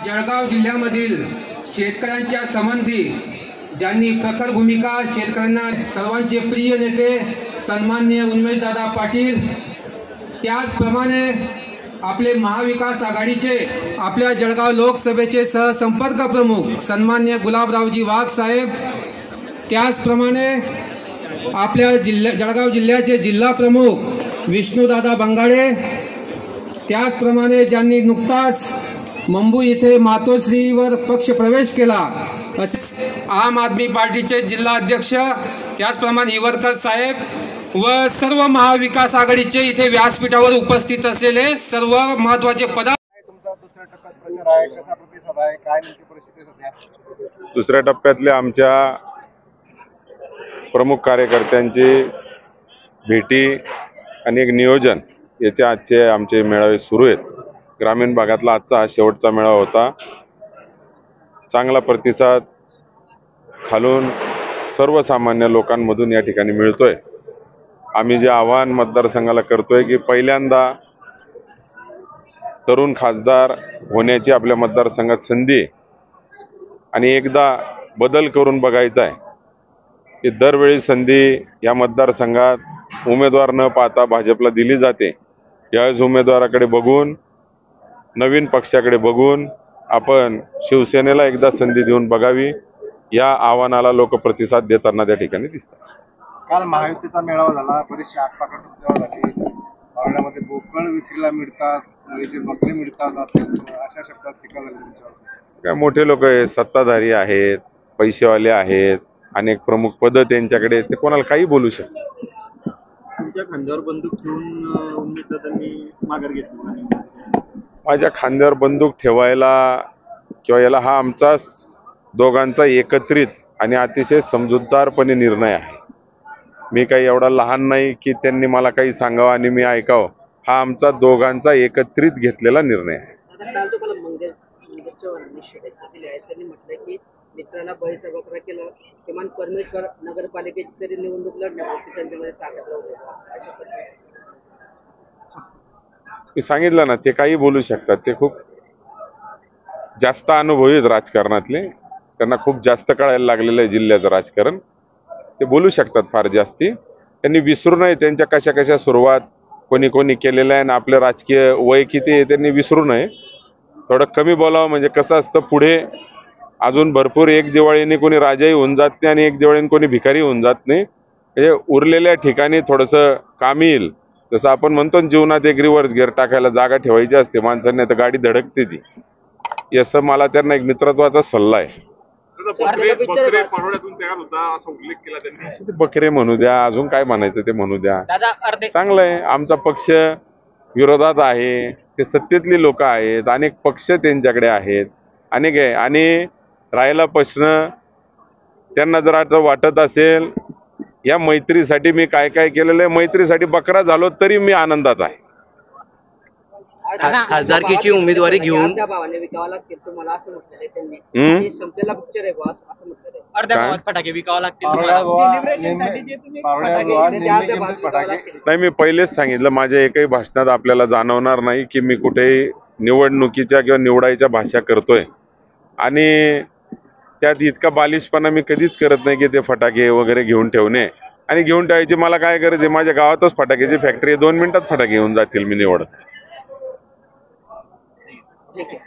जळगाव जिल्ह्यामधील शेतकऱ्यांच्या संबंधी ज्यांनी प्रखर भूमिका, शेतकऱ्यांना सर्वांचे प्रिय नेते सन्माननीय उमेशदादा पाटील, त्याचप्रमाणे आपले महाविकास आघाडीचे आपल्या जळगाव लोकसभेचे सहसंपर्क प्रमुख सन्माननीय गुलाबरावजी वाघ साहेब, त्याचप्रमाणे आपल्या जळगाव जिल्ह्याचे जिल्हा प्रमुख विष्णुदादा बंगाडे, त्याचप्रमाणे ज्यांनी नुकताच मुंबई येथे मातोश्रीवर पक्ष प्रवेश केला असे आम आदमी पार्टीचे जिल्हा अध्यक्ष, त्याचप्रमाणे हिवरकर साहेब व सर्व महाविकास आघाडीचे इथे व्यासपीठावर उपस्थित असलेले सर्व महत्त्वाचे पदाधिकारी। तुमचा दुसऱ्या टप्प्यात प्रचार आहे, कसा प्रतिसाद आहे, काय नेमकी परिस्थिती सध्या? दुसऱ्या टप्प्यातले आमच्या प्रमुख कार्यकर्त्यांची भेटी आणि एक नियोजन याचे आजचे आमचे मेळावे सुरू आहेत। ग्रामीण भागातला आजचा हा शेवटचा मेळावा होता। चांगला प्रतिसाद खालून सर्वसामान्य लोकांमधून या ठिकाणी मिळतोय। आम्ही जे आव्हान मतदारसंघाला करतोय की पहिल्यांदा तरुण खासदार होण्याची आपल्या मतदारसंघात संधी आहे आणि एकदा बदल करून बघायचा आहे की दरवेळी संधी या मतदारसंघात उमेदवार न पाहता भाजपला दिली जाते। यावेळेस उमेदवाराकडे बघून, नवीन पक्षाकडे बघून आपण शिवसेनेला एकदा संधी देऊन बघावी, या आव्हानाला लोक प्रतिसाद देताना त्या ठिकाणी दिसतात। काल महायुतीचा मेळावा झाला, बरेचसे आटपाट झाले, पारड्यामध्ये बोकड विक्रीला मिळतात, मुलीचे बकरी मिळतात अशा शब्दात टीका झाली त्यांच्यावर। काय मोठे लोक आहेत, सत्ताधारी आहेत, पैसेवाले आहेत, अनेक प्रमुख पद त्यांच्याकडे, ते कोणाला काही बोलू शकतात। तुमच्या खांद्यावर बंदूक ठेवून उमेदवारांनी माघार घेतली। माझ्या खांद्यावर बंदूक ठेवायला किंवा याला हा आमचा दोघांचा एकत्रित आणि अतिशय समजूतदारपणे निर्णय आहे। मी काही एवढा लहान नाही की त्यांनी मला काही सांगावं आणि मी ऐकावं। हा आमचा दोघांचा एकत्रित घेतलेला निर्णय आहे। काल तुम्हाला त्यांनी म्हटलं की मित्राला बळीचा बकरा केलं, किमान परमेश्वर नगरपालिकेची तरी निवडणूक लढण्यासाठी त्यांच्यामध्ये ताकद लावली अशा पद्धतीने मी सांगितलं ना, ते काही बोलू शकतात। ते खूप जास्त अनुभवी आहेत राजकारणातले, त्यांना खूप जास्त कळायला लागलेलं आहे जिल्ह्याचं राजकारण। ते बोलू शकतात फार जास्ती। त्यांनी विसरू नये त्यांच्या कशा कशा सुरुवात कोणी कोणी केलेलं आहे आणि आपलं राजकीय वय किती आहे त्यांनी विसरू नये। थोडं कमी बोलावं, म्हणजे कसं असतं पुढे अजून भरपूर, एक दिवाळीने कोणी राजाही होऊन जात नाही आणि एक दिवाळीने कोणी भिकारी होऊन जात नाही। म्हणजे उरलेल्या ठिकाणी थोडंसं काम येईल। जसं आपण म्हणतो ना, जीवनात एक रिव्हर्स गिअर टाकायला जागा ठेवायची असते माणसांनी, तर गाडी धडकते ती। याचा मला त्यांना एक मित्रत्वाचा सल्ला आहे। बकरे म्हणू द्या, अजून काय म्हणायचं ते म्हणू द्या, चांगलं आहे। आमचा पक्ष विरोधात आहे, ते सत्तेतली लोक आहेत, अनेक पक्ष त्यांच्याकडे आहेत, अनेक आहे। आणि राहिला प्रश्न, त्यांना जर आता वाटत असेल या मैत्रीसाठी मी काय काय केलेलं आहे, मैत्रीसाठी बकरा झालो तरी मी आनंदात आहे। खासदारकीची उमेदवारी घेऊन त्या भावाने विकावा लागतील तुम्हाला असं म्हटलेलं त्यांनी, संपलेला पिक्चर आहे बॉस असं म्हटलेलं आहे। अर्ध्या भावात फटाके विकावा लागतील। नाही, मी पहिलेच सांगितलं, माझ्या एकही भाषणात आपल्याला जाणवणार नाही की मी कुठेही निवडणुकीच्या किंवा निवडायच्या भाषा करतोय आणि त्यात इतका बालिशपणा मी कधीच करत नाही की ते फटाके वगैरे घेऊन ठेवणे। आणि घेऊन ठेवायची मला काय गरज आहे? माझ्या गावातच फटाक्याची फॅक्टरी आहे, 2 मिनिटात फटाके घेऊन जातील मी निवडत। ठीक आहे।